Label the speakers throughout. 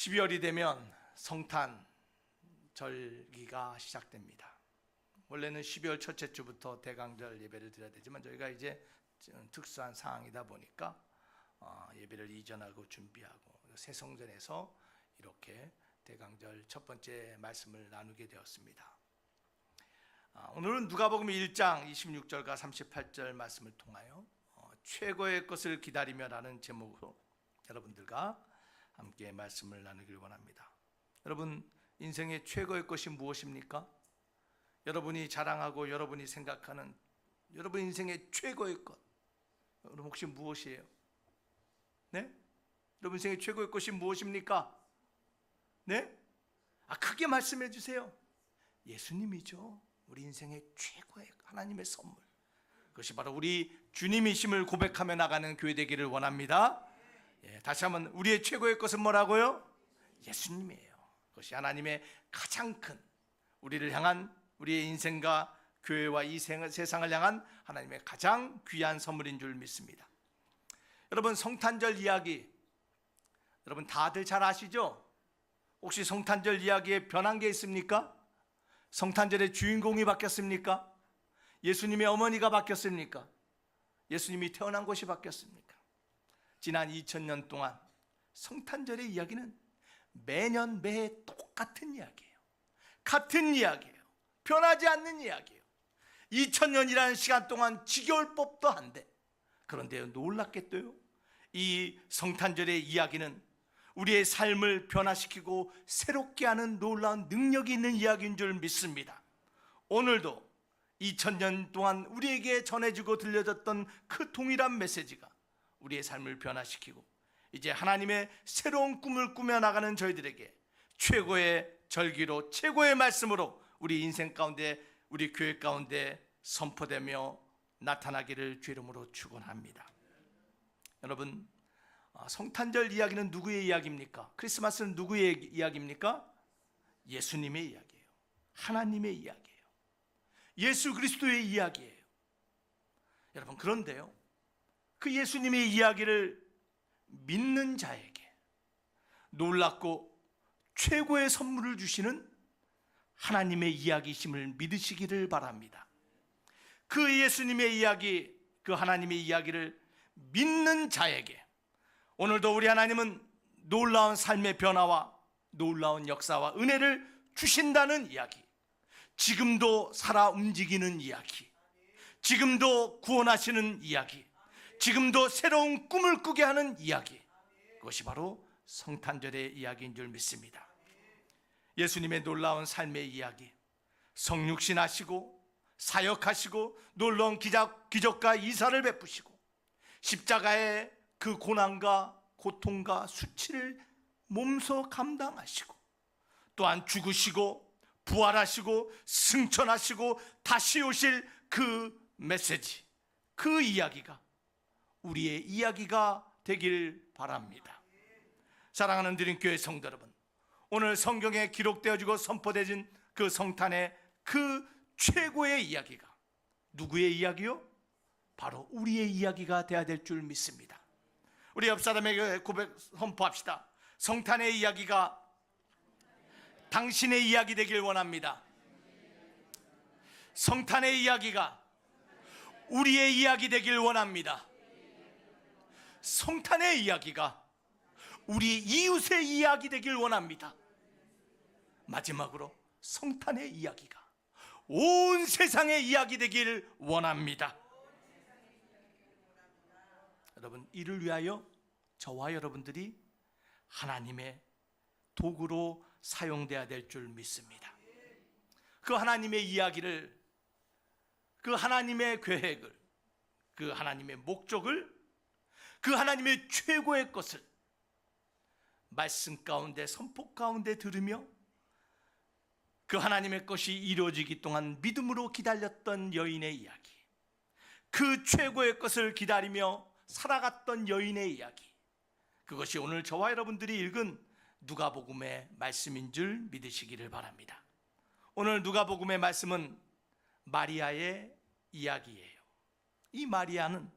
Speaker 1: 12월이 되면 성탄 절기가 시작됩니다. 원래는 12월 첫째 주부터 대강절 예배를 드려야 되지만 저희가 이제 특수한 상황이다 보니까 예배를 이전하고 준비하고 새성전에서 이렇게 대강절 첫 번째 말씀을 나누게 되었습니다. 오늘은 누가복음 1장 26절과 38절 말씀을 통하여 최고의 것을 기다리며라는 제목으로 여러분들과 함께 말씀을 나누길 원합니다. 여러분, 인생의 최고의 것이 무엇입니까? 여러분이 자랑하고 여러분이 생각하는 여러분 인생의 최고의 것, 여러분 혹시 무엇이에요? 네? 여러분 인생의 최고의 것이 무엇입니까? 네? 크게 말씀해 주세요. 예수님이죠. 우리 인생의 최고의 하나님의 선물. 그것이 바로 우리 주님이심을 고백하며 나가는 교회 되기를 원합니다. 다시 한번, 우리의 최고의 것은 뭐라고요? 예수님이에요. 그것이 하나님의 가장 큰, 우리를 향한, 우리의 인생과 교회와 이 세상을 향한 하나님의 가장 귀한 선물인 줄 믿습니다. 여러분, 성탄절 이야기 여러분 다들 잘 아시죠? 혹시 성탄절 이야기에 변한 게 있습니까? 성탄절의 주인공이 바뀌었습니까? 예수님의 어머니가 바뀌었습니까? 예수님이 태어난 곳이 바뀌었습니까? 지난 2000년 동안 성탄절의 이야기는 매년 매해 똑같은 이야기예요. 같은 이야기예요. 변하지 않는 이야기예요. 2000년이라는 시간 동안 지겨울 법도 한데, 그런데 놀랍게도요, 이 성탄절의 이야기는 우리의 삶을 변화시키고 새롭게 하는 놀라운 능력이 있는 이야기인 줄 믿습니다. 오늘도 2000년 동안 우리에게 전해지고 들려졌던 그 동일한 메시지가 우리의 삶을 변화시키고 이제 하나님의 새로운 꿈을 꾸며나가는 저희들에게 최고의 절기로, 최고의 말씀으로 우리 인생 가운데, 우리 교회 가운데 선포되며 나타나기를 주 이름으로 축원합니다. 여러분, 성탄절 이야기는 누구의 이야기입니까? 크리스마스는 누구의 이야기입니까? 예수님의 이야기예요. 하나님의 이야기예요. 예수 그리스도의 이야기예요. 여러분, 그런데요, 그 예수님의 이야기를 믿는 자에게 놀랍고 최고의 선물을 주시는 하나님의 이야기심을 믿으시기를 바랍니다. 그 예수님의 이야기, 그 하나님의 이야기를 믿는 자에게 오늘도 우리 하나님은 놀라운 삶의 변화와 놀라운 역사와 은혜를 주신다는 이야기, 지금도 살아 움직이는 이야기, 지금도 구원하시는 이야기, 지금도 새로운 꿈을 꾸게 하는 이야기, 그것이 바로 성탄절의 이야기인 줄 믿습니다. 예수님의 놀라운 삶의 이야기, 성육신 하시고 사역하시고 놀라운 기적과 이사를 베푸시고 십자가의 그 고난과 고통과 수치를 몸소 감당하시고 또한 죽으시고 부활하시고 승천하시고 다시 오실 그 메시지, 그 이야기가 우리의 이야기가 되길 바랍니다. 사랑하는 드림교회 성도 여러분, 오늘 성경에 기록되어지고 선포되어진 그 성탄의 그 최고의 이야기가 누구의 이야기요? 바로 우리의 이야기가 되어야 될 줄 믿습니다. 우리 옆 사람에게 고백 선포합시다. 성탄의 이야기가 당신의 이야기 되길 원합니다. 성탄의 이야기가 우리의 이야기 되길 원합니다. 성탄의 이야기가 우리 이웃의 이야기 되길 원합니다. 마지막으로 성탄의 이야기가 온 세상의 이야기 되길 원합니다. 여러분, 이를 위하여 저와 여러분들이 하나님의 도구로 사용돼야 될 줄 믿습니다. 그 하나님의 이야기를, 그 하나님의 계획을, 그 하나님의 목적을, 그 하나님의 최고의 것을 말씀 가운데, 선포 가운데 들으며 그 하나님의 것이 이루어지기 동안 믿음으로 기다렸던 여인의 이야기, 그 최고의 것을 기다리며 살아갔던 여인의 이야기, 그것이 오늘 저와 여러분들이 읽은 누가복음의 말씀인 줄 믿으시기를 바랍니다. 오늘 누가복음의 말씀은 마리아의 이야기예요. 이 마리아는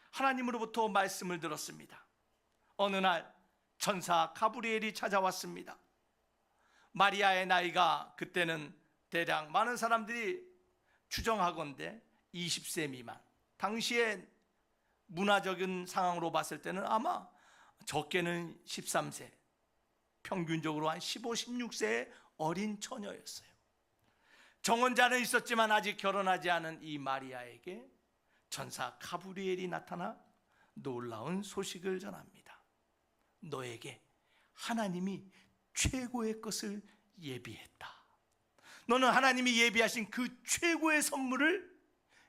Speaker 1: 하나님으로부터 말씀을 들었습니다. 어느 날 천사 가브리엘이 찾아왔습니다. 마리아의 나이가 그때는 대략 많은 사람들이 추정하건대 20세 미만, 당시의 문화적인 상황으로 봤을 때는 아마 적게는 13세, 평균적으로 한 15, 16세의 어린 처녀였어요. 정혼자는 있었지만 아직 결혼하지 않은 이 마리아에게 천사 가브리엘이 나타나 놀라운 소식을 전합니다. 너에게 하나님이 최고의 것을 예비했다. 너는 하나님이 예비하신 그 최고의 선물을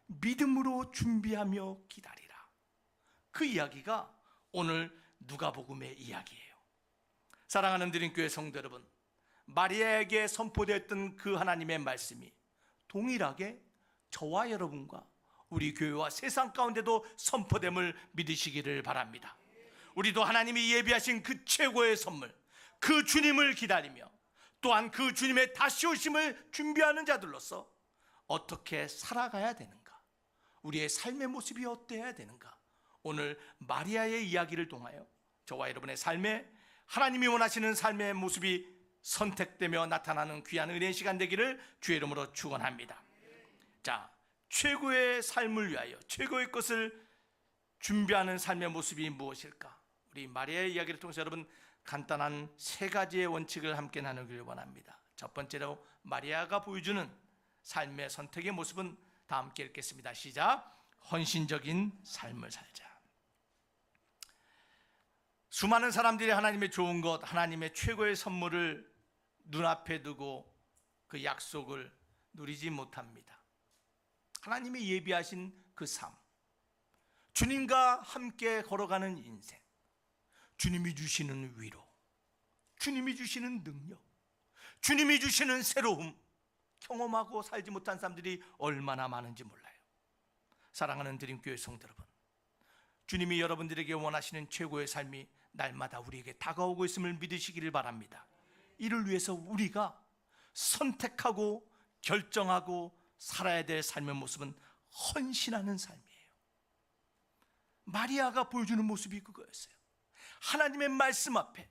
Speaker 1: 믿음으로 준비하며 기다리라. 그 이야기가 오늘 누가복음의 이야기예요. 사랑하는 드림교회 성도 여러분, 마리아에게 선포되었던 그 하나님의 말씀이 동일하게 저와 여러분과 우리 교회와 세상 가운데도 선포됨을 믿으시기를 바랍니다. 우리도 하나님이 예비하신 그 최고의 선물, 그 주님을 기다리며 또한 그 주님의 다시 오심을 준비하는 자들로서 어떻게 살아가야 되는가, 우리의 삶의 모습이 어때야 되는가, 오늘 마리아의 이야기를 통하여 저와 여러분의 삶에 하나님이 원하시는 삶의 모습이 선택되며 나타나는 귀한 은혜의 시간 되기를 주의 이름으로 축원합니다. 자, 최고의 삶을 위하여 최고의 것을 준비하는 삶의 모습이 무엇일까? 우리 마리아의 이야기를 통해서 여러분 간단한 세 가지의 원칙을 함께 나누기를 원합니다. 첫 번째로 마리아가 보여주는 삶의 선택의 모습은 다 함께 읽겠습니다. 시작. 헌신적인 삶을 살자. 수많은 사람들이 하나님의 좋은 것, 하나님의 최고의 선물을 눈앞에 두고 그 약속을 누리지 못합니다. 하나님이 예비하신 그 삶, 주님과 함께 걸어가는 인생, 주님이 주시는 위로, 주님이 주시는 능력, 주님이 주시는 새로움 경험하고 살지 못한 사람들이 얼마나 많은지 몰라요. 사랑하는 드림교회 성도 여러분, 주님이 여러분들에게 원하시는 최고의 삶이 날마다 우리에게 다가오고 있음을 믿으시기를 바랍니다. 이를 위해서 우리가 선택하고 결정하고 살아야 될 삶의 모습은 헌신하는 삶이에요. 마리아가 보여주는 모습이 그거였어요. 하나님의 말씀 앞에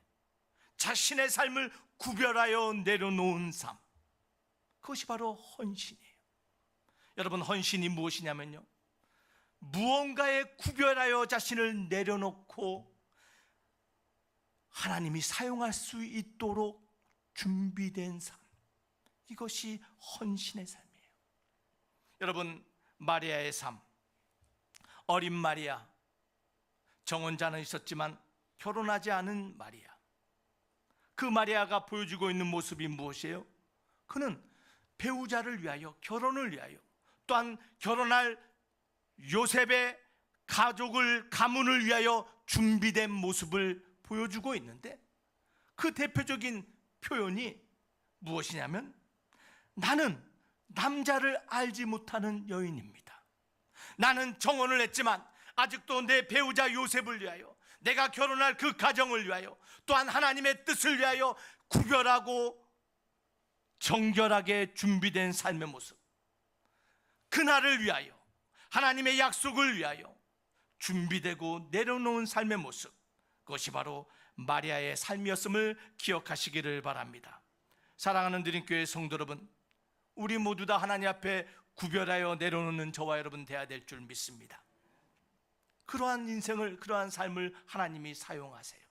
Speaker 1: 자신의 삶을 구별하여 내려놓은 삶, 그것이 바로 헌신이에요. 여러분, 헌신이 무엇이냐면요, 무언가에 구별하여 자신을 내려놓고 하나님이 사용할 수 있도록 준비된 삶, 이것이 헌신의 삶이에요. 여러분, 마리아의 삶, 어린 마리아, 정혼자는 있었지만 결혼하지 않은 마리아, 그 마리아가 보여주고 있는 모습이 무엇이에요? 그는 배우자를 위하여, 결혼을 위하여, 또한 결혼할 요셉의 가족을, 가문을 위하여 준비된 모습을 보여주고 있는데, 그 대표적인 표현이 무엇이냐면, 나는 남자를 알지 못하는 여인입니다. 나는 정혼을 했지만 아직도 내 배우자 요셉을 위하여, 내가 결혼할 그 가정을 위하여, 또한 하나님의 뜻을 위하여 구별하고 정결하게 준비된 삶의 모습, 그날을 위하여, 하나님의 약속을 위하여 준비되고 내려놓은 삶의 모습, 그것이 바로 마리아의 삶이었음을 기억하시기를 바랍니다. 사랑하는 드림교회 성도 여러분, 우리 모두 다 하나님 앞에 구별하여 내려놓는 저와 여러분 되어야 될 줄 믿습니다. 그러한 인생을, 그러한 삶을 하나님이 사용하세요.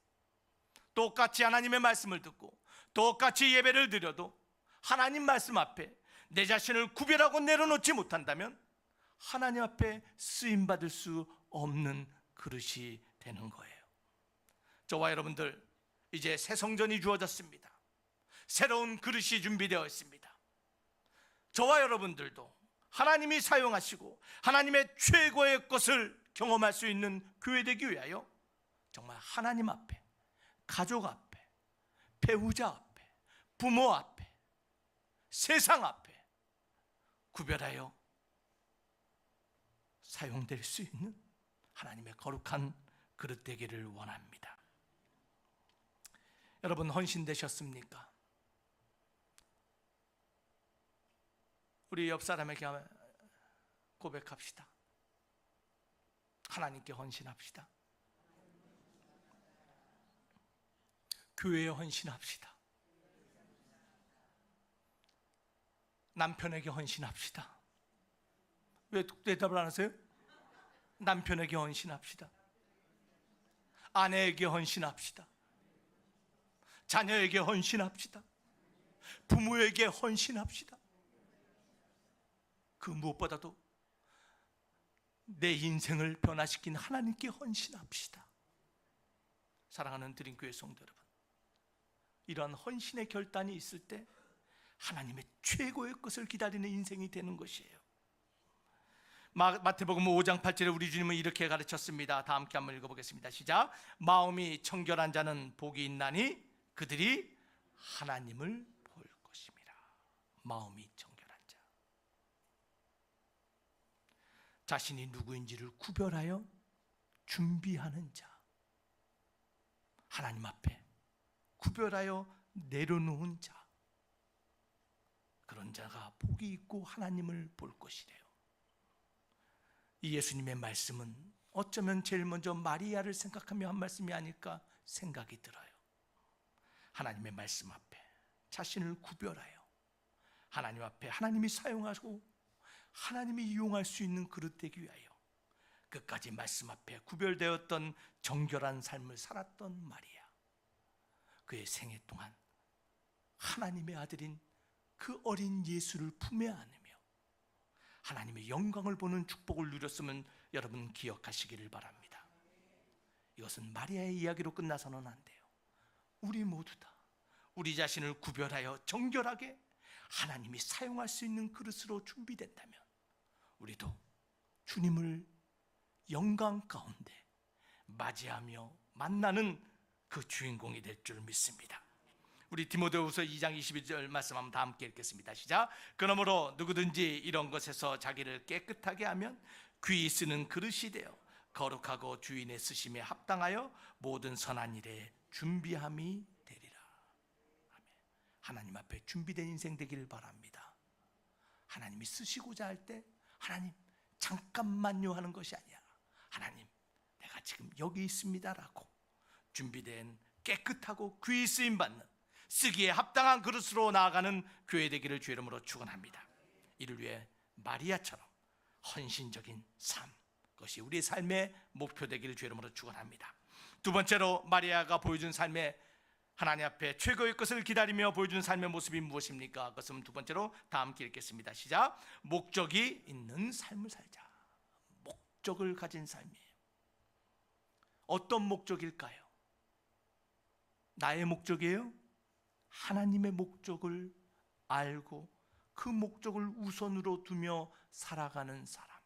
Speaker 1: 똑같이 하나님의 말씀을 듣고 똑같이 예배를 드려도 하나님 말씀 앞에 내 자신을 구별하고 내려놓지 못한다면 하나님 앞에 쓰임받을 수 없는 그릇이 되는 거예요. 저와 여러분들, 이제 새 성전이 주어졌습니다. 새로운 그릇이 준비되어 있습니다. 저와 여러분들도 하나님이 사용하시고 하나님의 최고의 것을 경험할 수 있는 교회 되기 위하여 정말 하나님 앞에, 가족 앞에, 배우자 앞에, 부모 앞에, 세상 앞에 구별하여 사용될 수 있는 하나님의 거룩한 그릇 되기를 원합니다. 여러분, 헌신되셨습니까? 우리 옆 사람에게 고백합시다. 하나님께 헌신합시다. 교회에 헌신합시다. 남편에게 헌신합시다. 왜 대답을 안 하세요? 남편에게 헌신합시다. 아내에게 헌신합시다. 자녀에게 헌신합시다. 부모에게 헌신합시다. 그 무엇보다도 내 인생을 변화시킨 하나님께 헌신합시다. 사랑하는 드림교회 성도 여러분, 이러한 헌신의 결단이 있을 때 하나님의 최고의 것을 기다리는 인생이 되는 것이에요. 마태복음 5장 8절에 우리 주님은 이렇게 가르쳤습니다. 다 함께 한번 읽어보겠습니다. 시작. 마음이 청결한 자는 복이 있나니 그들이 하나님을 볼 것입니다. 마음이 청결한 자, 자신이 누구인지를 구별하여 준비하는 자, 하나님 앞에 구별하여 내려놓은 자, 그런 자가 복이 있고 하나님을 볼 것이래요. 이 예수님의 말씀은 어쩌면 제일 먼저 마리아를 생각하며 한 말씀이 아닐까 생각이 들어요. 하나님의 말씀 앞에 자신을 구별하여 하나님 앞에 하나님이 사용하고 하나님이 이용할 수 있는 그릇 되기 위하여 끝까지 말씀 앞에 구별되었던 정결한 삶을 살았던 마리아, 그의 생애 동안 하나님의 아들인 그 어린 예수를 품에 안으며 하나님의 영광을 보는 축복을 누렸으면 여러분 기억하시기를 바랍니다. 이것은 마리아의 이야기로 끝나서는 안 돼요. 우리 모두 다 우리 자신을 구별하여 정결하게 하나님이 사용할 수 있는 그릇으로 준비된다면 우리도 주님을 영광 가운데 맞이하며 만나는 그 주인공이 될 줄 믿습니다. 우리 디모데후서 2장 22절 말씀 한번 다 함께 읽겠습니다. 시작. 그러므로 누구든지 이런 것에서 자기를 깨끗하게 하면 귀히 쓰는 그릇이 되어 거룩하고 주인의 쓰심에 합당하여 모든 선한 일에 준비함이 되리라. 아멘. 하나님 앞에 준비된 인생 되기를 바랍니다. 하나님이 쓰시고자 할 때 하나님 잠깐만요 하는 것이 아니야. 하나님 내가 지금 여기 있습니다라고 준비된 깨끗하고 귀히 쓰임 받는 쓰기에 합당한 그릇으로 나아가는 교회 되기를 주의 이름으로 축원합니다. 이를 위해 마리아처럼 헌신적인 삶, 그것이 우리의 삶의 목표 되기를 주의 이름으로 축원합니다. 두 번째로 마리아가 보여준 삶의 하나님 앞에 최고의 것을 기다리며 보여준 삶의 모습이 무엇입니까? 그것은 두 번째로 다 함께 읽겠습니다. 시작. 목적이 있는 삶을 살자. 목적을 가진 삶이에요. 어떤 목적일까요? 나의 목적이에요? 하나님의 목적을 알고 그 목적을 우선으로 두며 살아가는 사람.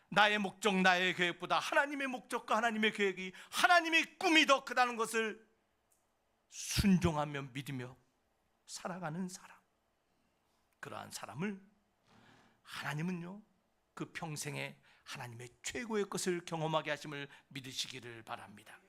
Speaker 1: 나의 목적, 나의 계획보다 하나님의 목적과 하나님의 계획이, 하나님의 꿈이 더 크다는 것을 순종하며 믿으며 살아가는 사람. 그러한 사람을 하나님은요, 그 평생에 하나님의 최고의 것을 경험하게 하심을 믿으시기를 바랍니다.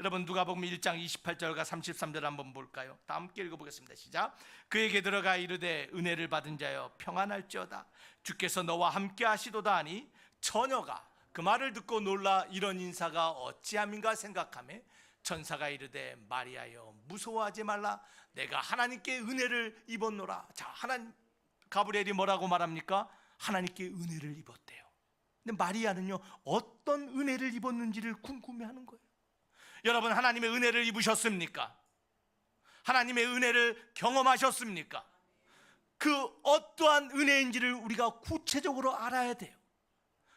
Speaker 1: 여러분 누가복음 1장 28절과 33절 한번 볼까요? 다 함께 읽어보겠습니다. 시작. 그에게 들어가 이르되 은혜를 받은 자여 평안할지어다 주께서 너와 함께 하시도다 하니 처녀가 그 말을 듣고 놀라 이런 인사가 어찌함인가 생각하며 천사가 이르되 마리아여 무서워하지 말라 내가 하나님께 은혜를 입었노라. 자, 하나님 가브리엘이 뭐라고 말합니까? 하나님께 은혜를 입었대요. 근데 마리아는요 어떤 은혜를 입었는지를 궁금해하는 거예요. 여러분 하나님의 은혜를 입으셨습니까? 하나님의 은혜를 경험하셨습니까? 그 어떠한 은혜인지를 우리가 구체적으로 알아야 돼요.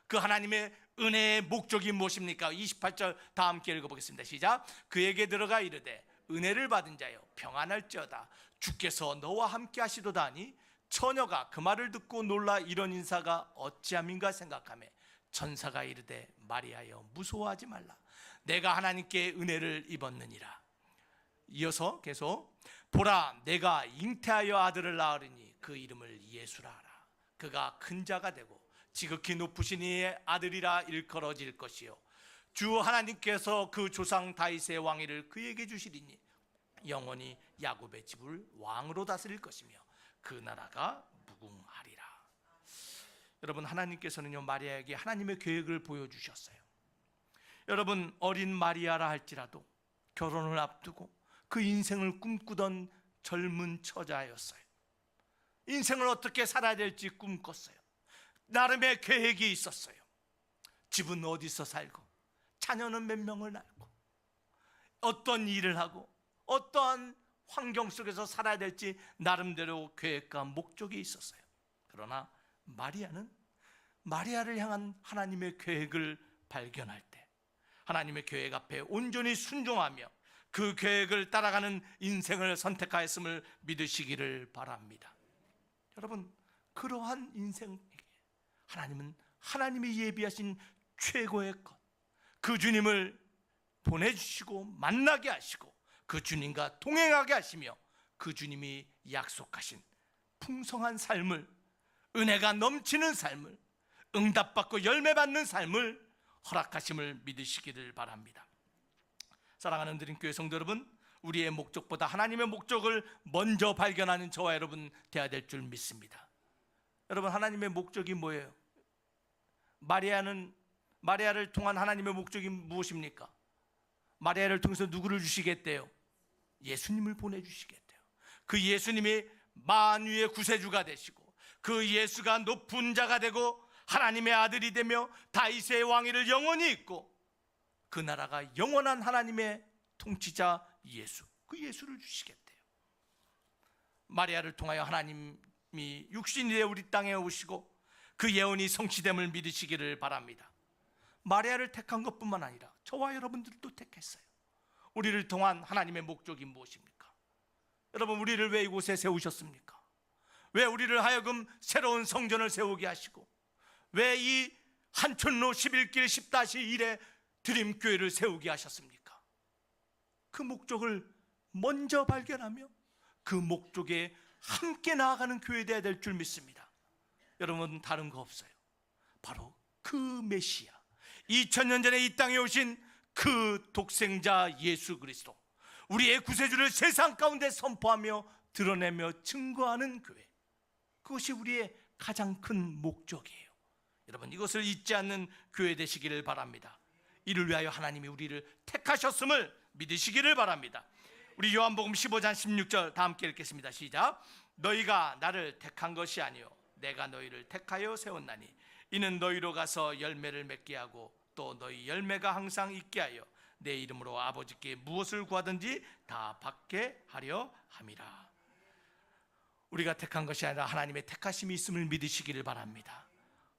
Speaker 1: 그 하나님의 은혜의 목적이 무엇입니까? 28절 다 함께 읽어보겠습니다. 시작. 그에게 들어가 이르되 은혜를 받은 자여 평안할지어다 주께서 너와 함께 하시도다 하니 처녀가 그 말을 듣고 놀라 이런 인사가 어찌함인가 생각하며 천사가 이르되 마리아여 무서워하지 말라 내가 하나님께 은혜를 입었느니라. 이어서 계속 보라 내가 잉태하여 아들을 낳으리니 그 이름을 예수라 하라. 그가 큰 자가 되고 지극히 높으신 이의 아들이라 일컬어질 것이요 주 하나님께서 그 조상 다윗의 왕위를 그에게 주시리니 영원히 야곱의 집을 왕으로 다스릴 것이며 그 나라가 무궁하리라. 여러분 하나님께서는요 마리아에게 하나님의 계획을 보여주셨어요. 여러분 어린 마리아라 할지라도 결혼을 앞두고 그 인생을 꿈꾸던 젊은 처자였어요. 인생을 어떻게 살아야 될지 꿈꿨어요. 나름의 계획이 있었어요. 집은 어디서 살고, 자녀는 몇 명을 낳고, 어떤 일을 하고, 어떠한 환경 속에서 살아야 될지 나름대로 계획과 목적이 있었어요. 그러나 마리아를 향한 하나님의 계획을 발견할 때, 하나님의 계획 앞에 온전히 순종하며 그 계획을 따라가는 인생을 선택하였음을 믿으시기를 바랍니다. 여러분, 그러한 인생에게 하나님은 하나님이 예비하신 최고의 것, 그 주님을 보내주시고 만나게 하시고 그 주님과 동행하게 하시며 그 주님이 약속하신 풍성한 삶을, 은혜가 넘치는 삶을, 응답받고 열매받는 삶을 허락하심을 믿으시기를 바랍니다. 사랑하는 드림교회 성도 여러분, 우리의 목적보다 하나님의 목적을 먼저 발견하는 저와 여러분 되어야 될 줄 믿습니다. 여러분, 하나님의 목적이 뭐예요? 마리아를 통한 하나님의 목적이 무엇입니까? 마리아를 통해서 누구를 주시겠대요? 예수님을 보내주시겠대요. 그 예수님이 만유의 구세주가 되시고 그 예수가 높은 자가 되고 하나님의 아들이 되며 다윗의 왕위를 영원히 잇고 그 나라가 영원한 하나님의 통치자 예수, 그 예수를 주시겠대요. 마리아를 통하여 하나님이 육신이 되어 우리 땅에 오시고 그 예언이 성취됨을 믿으시기를 바랍니다. 마리아를 택한 것뿐만 아니라 저와 여러분들도 택했어요. 우리를 통한 하나님의 목적이 무엇입니까? 여러분, 우리를 왜 이곳에 세우셨습니까? 왜 우리를 하여금 새로운 성전을 세우게 하시고 왜 이 한촌로 11길 10-1에 드림교회를 세우게 하셨습니까? 그 목적을 먼저 발견하며 그 목적에 함께 나아가는 교회 되어야 될 줄 믿습니다. 여러분, 다른 거 없어요. 바로 그 메시아, 2000년 전에 이 땅에 오신 그 독생자 예수 그리스도, 우리의 구세주를 세상 가운데 선포하며 드러내며 증거하는 교회, 그것이 우리의 가장 큰 목적이에요. 여러분, 이것을 잊지 않는 교회 되시기를 바랍니다. 이를 위하여 하나님이 우리를 택하셨음을 믿으시기를 바랍니다. 우리 요한복음 15장 16절 다 함께 읽겠습니다. 시작. 너희가 나를 택한 것이 아니요 내가 너희를 택하여 세웠나니 이는 너희로 가서 열매를 맺게 하고 또 너희 열매가 항상 있게 하여 내 이름으로 아버지께 무엇을 구하든지 다 받게 하려 함이라. 우리가 택한 것이 아니라 하나님의 택하심이 있음을 믿으시기를 바랍니다.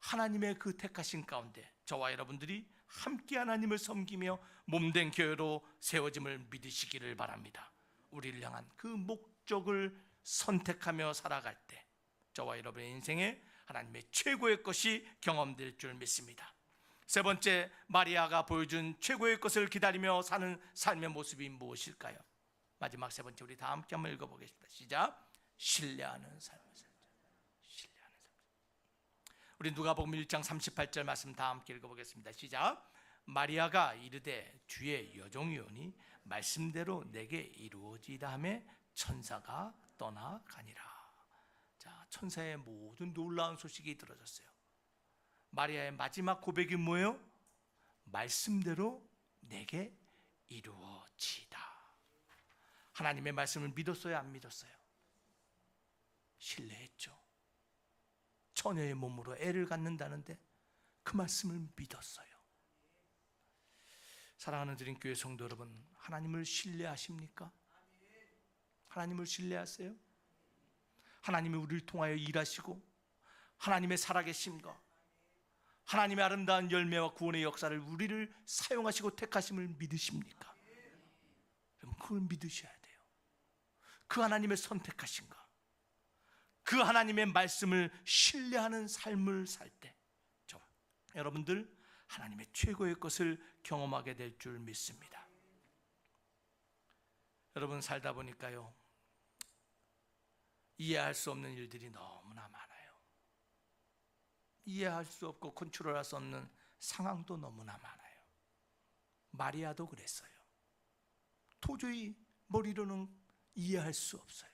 Speaker 1: 하나님의 그 택하심 가운데 저와 여러분들이 함께 하나님을 섬기며 몸된 교회로 세워짐을 믿으시기를 바랍니다. 우리를 향한 그 목적을 선택하며 살아갈 때 저와 여러분의 인생에 하나님의 최고의 것이 경험될 줄 믿습니다. 세 번째, 마리아가 보여준 최고의 것을 기다리며 사는 삶의 모습이 무엇일까요? 마지막 세 번째, 우리 다 함께 한번 읽어보겠습니다. 시작. 신뢰하는 삶을 살자. 신뢰하는 삶. 우리 누가복음 1장 38절 말씀 다 함께 읽어보겠습니다. 시작. 마리아가 이르되 주의 여종이오니 말씀대로 내게 이루어지이다 하며 천사가 떠나가니라. 자, 천사의 모든 놀라운 소식이 들어졌어요. 마리아의 마지막 고백이 뭐예요? 말씀대로 내게 이루어지이다. 하나님의 말씀을 믿었어요, 안 믿었어요? 신뢰했죠. 처녀의 몸으로 애를 갖는다는데 그 말씀을 믿었어요. 사랑하는 드림교회 성도 여러분, 하나님을 신뢰하십니까? 하나님을 신뢰하세요? 하나님이 우리를 통하여 일하시고 하나님의 살아계심과 하나님의 아름다운 열매와 구원의 역사를 우리를 사용하시고 택하심을 믿으십니까? 여러분, 그걸 믿으셔야 돼요. 그 하나님의 선택하신가, 그 하나님의 말씀을 신뢰하는 삶을 살 때 여러분들 하나님의 최고의 것을 경험하게 될 줄 믿습니다. 여러분, 살다 보니까요, 이해할 수 없는 일들이 너무나 많아요. 이해할 수 없고 컨트롤할 수 없는 상황도 너무나 많아요. 마리아도 그랬어요. 도저히 머리로는 이해할 수 없어요.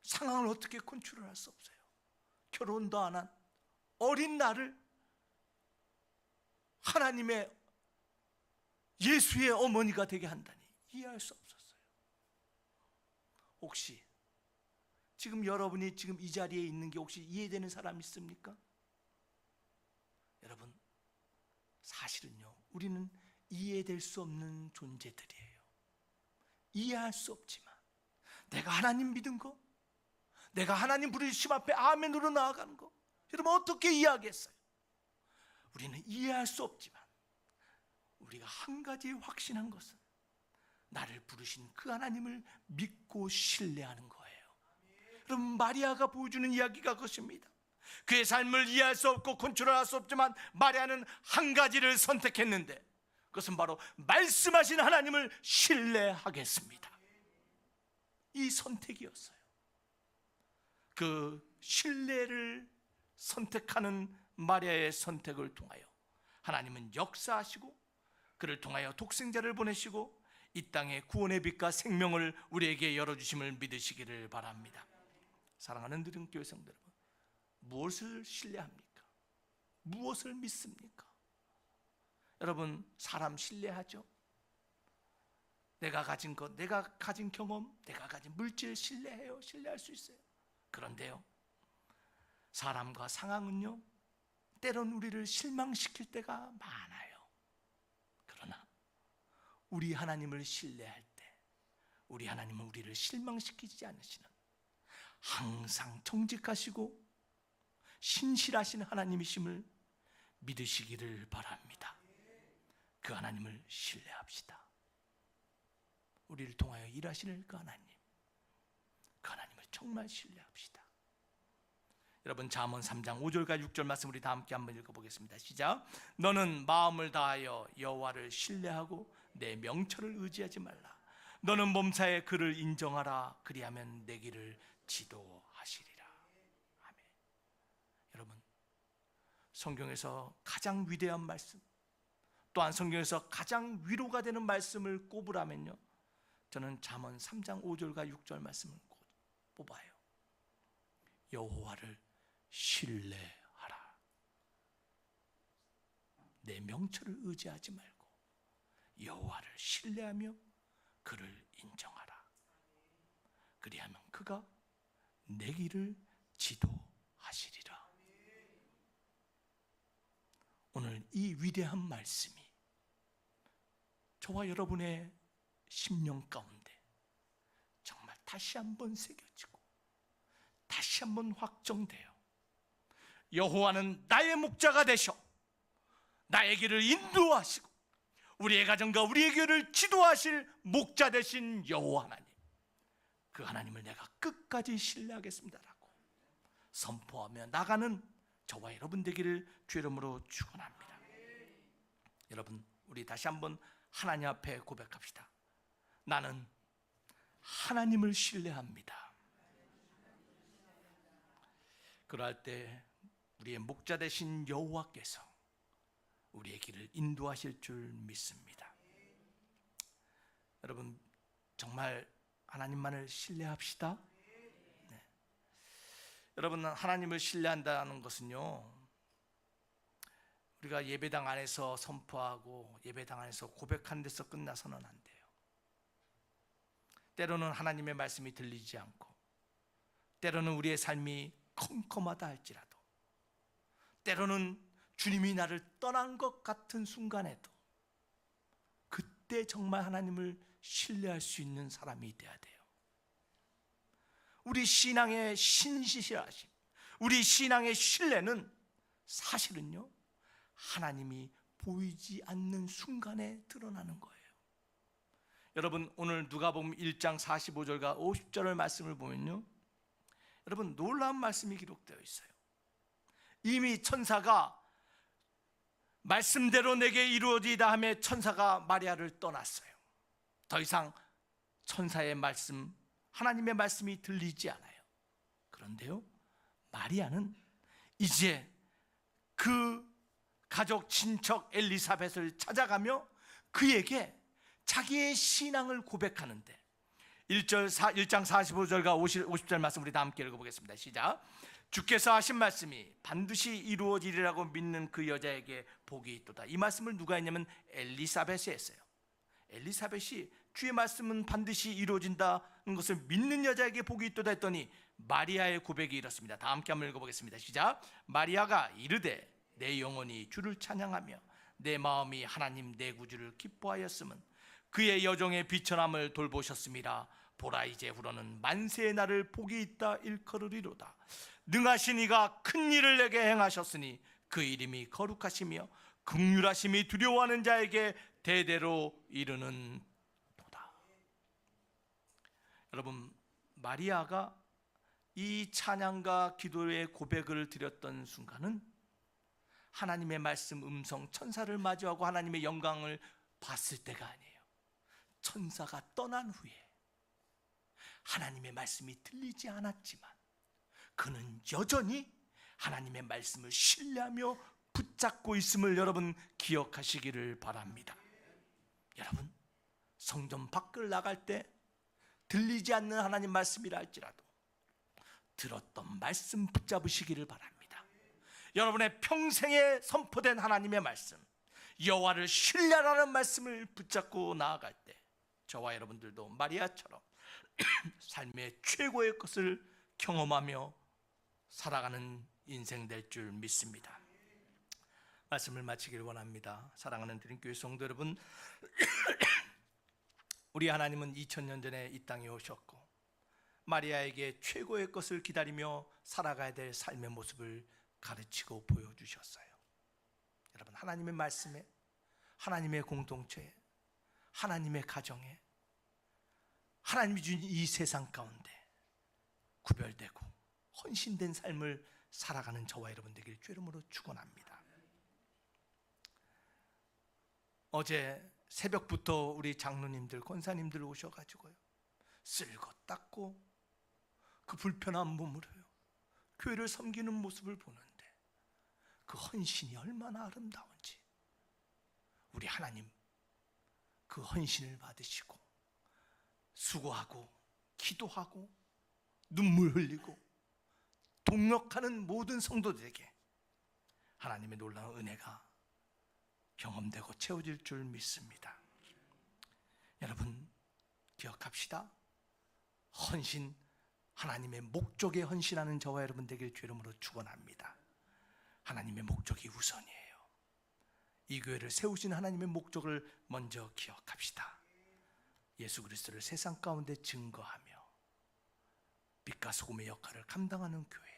Speaker 1: 상황을 어떻게 컨트롤할 수 없어요. 결혼도 안 한 어린 나를 하나님의 예수의 어머니가 되게 한다니 이해할 수 없었어요. 혹시 지금 여러분이 지금 이 자리에 있는 게 혹시 이해되는 사람 있습니까? 여러분, 사실은요, 우리는 이해될 수 없는 존재들이에요. 이해할 수 없지만 내가 하나님 믿은 거, 내가 하나님 부르심 앞에 아멘으로 나아가는 거, 여러분 어떻게 이해하겠어요? 우리는 이해할 수 없지만 우리가 한 가지 확신한 것은 나를 부르신 그 하나님을 믿고 신뢰하는 거예요. 여러분, 마리아가 보여주는 이야기가 그것입니다. 그의 삶을 이해할 수 없고 컨트롤할 수 없지만 마리아는 한 가지를 선택했는데 그것은 바로 말씀하신 하나님을 신뢰하겠습니다. 이 선택이었어요. 그 신뢰를 선택하는 마리아의 선택을 통하여 하나님은 역사하시고 그를 통하여 독생자를 보내시고 이 땅에 구원의 빛과 생명을 우리에게 열어주심을 믿으시기를 바랍니다. 사랑하는 드림교회 성도 여러분, 무엇을 신뢰합니까? 무엇을 믿습니까? 여러분, 사람 신뢰하죠? 내가 가진 것, 내가 가진 경험, 내가 가진 물질 신뢰해요. 신뢰할 수 있어요. 그런데요, 사람과 상황은요, 때론 우리를 실망시킬 때가 많아요. 그러나 우리 하나님을 신뢰할 때 우리 하나님은 우리를 실망시키지 않으시는 항상 정직하시고 신실하신 하나님이심을 믿으시기를 바랍니다. 그 하나님을 신뢰합시다. 우리를 통하여 일하시는 그 하나님, 그 하나님을 정말 신뢰합시다. 여러분, 잠언 3장 5절과 6절 말씀 우리 다 함께 한번 읽어보겠습니다. 시작. 너는 마음을 다하여 여호와를 신뢰하고 내 명철을 의지하지 말라. 너는 몸사에 그를 인정하라. 그리하면 내 길을 지도하시리라. 아멘. 여러분, 성경에서 가장 위대한 말씀, 또한 성경에서 가장 위로가 되는 말씀을 꼽으라면요, 저는 잠언 3장 5절과 6절 말씀을 뽑아요. 여호와를 신뢰하라. 내 명철을 의지하지 말고 여호와를 신뢰하며 그를 인정하라. 그리하면 그가 내 길을 지도하시리라. 오늘 이 위대한 말씀이 저와 여러분의 심령 가운데 정말 다시 한번 새겨지고 다시 한번 확정돼요. 여호와는 나의 목자가 되셔 나의 길을 인도하시고 우리의 가정과 우리의 길을 지도하실 목자 되신 여호와 하나님, 그 하나님을 내가 끝까지 신뢰하겠습니다라고 선포하며 나가는 저와 여러분 되기를 주 이름으로 축원합니다. 여러분, 우리 다시 한번 하나님 앞에 고백합시다. 나는 하나님을 신뢰합니다. 그럴 때 우리의 목자 되신 여호와께서 우리의 길을 인도하실 줄 믿습니다. 여러분, 정말 하나님만을 신뢰합시다. 네. 여러분, 하나님을 신뢰한다는 것은요, 우리가 예배당 안에서 선포하고 예배당 안에서 고백하는 데서 끝나서는 안 돼요. 때로는 하나님의 말씀이 들리지 않고, 때로는 우리의 삶이 컴컴하다 할지라도, 때로는 주님이 나를 떠난 것 같은 순간에도 그때 정말 하나님을 신뢰할 수 있는 사람이 돼야 돼요. 우리 신앙의 신실하심, 우리 신앙의 신뢰는 사실은요, 하나님이 보이지 않는 순간에 드러나는 거예요. 여러분, 오늘 누가복음 1장 45절과 50절의 말씀을 보면요, 여러분, 놀라운 말씀이 기록되어 있어요. 이미 천사가 말씀대로 내게 이루어지다 하며 천사가 마리아를 떠났어요. 더 이상 천사의 말씀, 하나님의 말씀이 들리지 않아요. 그런데요, 마리아는 이제 그 가족 친척 엘리사벳을 찾아가며 그에게 자기의 신앙을 고백하는데 1장 45절과 50절 말씀 우리 다 함께 읽어보겠습니다. 시작. 주께서 하신 말씀이 반드시 이루어지리라고 믿는 그 여자에게 복이 있도다. 이 말씀을 누가 했냐면 엘리사벳이 했어요. 엘리사벳이 주의 말씀은 반드시 이루어진다는 것을 믿는 여자에게 복이 있도다 했더니 마리아의 고백이 이렇습니다. 다 함께 한번 읽어보겠습니다. 시작. 마리아가 이르되 내 영혼이 주를 찬양하며 내 마음이 하나님 내 구주를 기뻐하였음은 그의 여종의 비천함을 돌보셨음이라. 보라 이제 후로는 만세의 날을 복이 있다 일컬으리로다. 능하신 이가 큰 일을 내게 행하셨으니 그 이름이 거룩하시며 긍휼하심이 두려워하는 자에게 대대로 이르는 도다. 여러분, 마리아가 이 찬양과 기도의 고백을 드렸던 순간은 하나님의 말씀 음성 천사를 마주하고 하나님의 영광을 봤을 때가 아니에요. 천사가 떠난 후에 하나님의 말씀이 들리지 않았지만 그는 여전히 하나님의 말씀을 신뢰하며 붙잡고 있음을 여러분 기억하시기를 바랍니다. 여러분, 성전 밖을 나갈 때 들리지 않는 하나님 말씀이라 할지라도 들었던 말씀 붙잡으시기를 바랍니다. 여러분의 평생에 선포된 하나님의 말씀, 여호와를 신뢰하라는 말씀을 붙잡고 나아갈 때 저와 여러분들도 마리아처럼 삶의 최고의 것을 경험하며 살아가는 인생 될 줄 믿습니다. 말씀을 마치길 원합니다. 사랑하는 드림교회 성도 여러분, 우리 하나님은 2000년 전에 이 땅에 오셨고 마리아에게 최고의 것을 기다리며 살아가야 될 삶의 모습을 가르치고 보여주셨어요. 여러분, 하나님의 말씀에, 하나님의 공동체에, 하나님의 가정에, 하나님이 주신 이 세상 가운데 구별되고 헌신된 삶을 살아가는 저와 여러분 되길 주의 이름으로 축원합니다. 어제 새벽부터 우리 장로님들, 권사님들 오셔가지고요, 쓸고 닦고 그 불편한 몸으로요 교회를 섬기는 모습을 보는데 그 헌신이 얼마나 아름다운지, 우리 하나님 그 헌신을 받으시고 수고하고 기도하고 눈물 흘리고 동력하는 모든 성도들에게 하나님의 놀라운 은혜가 경험되고 채워질 줄 믿습니다. 여러분, 기억합시다. 헌신, 하나님의 목적에 헌신하는 저와 여러분 되길 주 이름으로 축원합니다. 하나님의 목적이 우선이에요. 이 교회를 세우신 하나님의 목적을 먼저 기억합시다. 예수 그리스도를 세상 가운데 증거하며 빛과 소금의 역할을 감당하는 교회,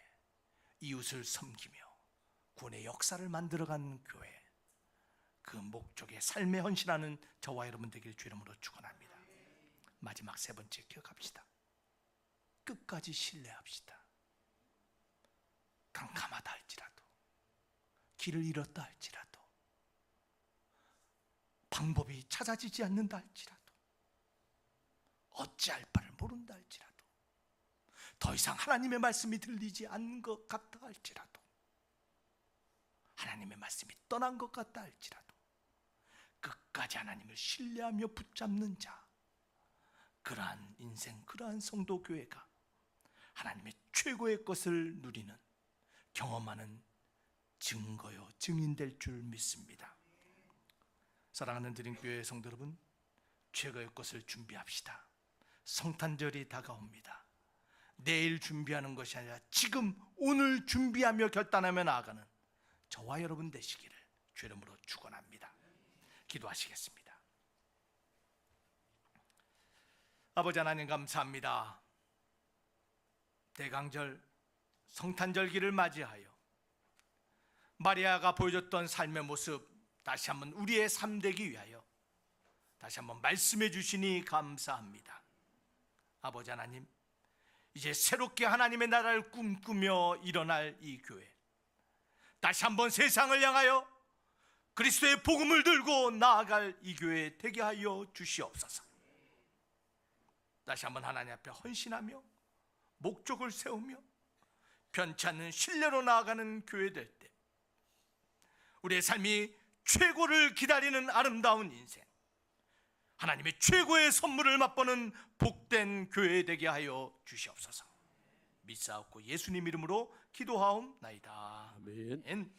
Speaker 1: 이웃을 섬기며 구원의 역사를 만들어가는 교회, 그 목적에 삶에 헌신하는 저와 여러분 되길 주 이름으로 축원합니다. 마지막 세 번째 기억합시다. 끝까지 신뢰합시다. 깜깜하다 할지라도, 길을 잃었다 할지라도, 방법이 찾아지지 않는다 할지라도, 어찌할 바를 모른다 할지라도, 더 이상 하나님의 말씀이 들리지 않는 것 같다 할지라도, 하나님의 말씀이 떠난 것 같다 할지라도 끝까지 하나님을 신뢰하며 붙잡는 자, 그러한 인생, 그러한 성도교회가 하나님의 최고의 것을 누리는, 경험하는 증거요, 증인될 줄 믿습니다. 사랑하는 드림교회 성도 여러분, 최고의 것을 준비합시다. 성탄절이 다가옵니다. 내일 준비하는 것이 아니라 지금 오늘 준비하며 결단하며 나아가는 저와 여러분 되시기를 주 이름으로 축원합니다. 기도하시겠습니다. 아버지 하나님 감사합니다. 대강절 성탄절기를 맞이하여 마리아가 보여줬던 삶의 모습 다시 한번 우리의 삶 되기 위하여 다시 한번 말씀해 주시니 감사합니다. 아버지 하나님, 이제 새롭게 하나님의 나라를 꿈꾸며 일어날 이 교회, 다시 한번 세상을 향하여 그리스도의 복음을 들고 나아갈 이 교회 되게 하여 주시옵소서. 다시 한번 하나님 앞에 헌신하며 목적을 세우며 변치 않는 신뢰로 나아가는 교회 될 때 우리의 삶이 최고를 기다리는 아름다운 인생, 하나님의 최고의 선물을 맛보는 복된 교회 되게 하여 주시옵소서. 믿사옵고 예수님 이름으로 기도하옵나이다.
Speaker 2: 아멘.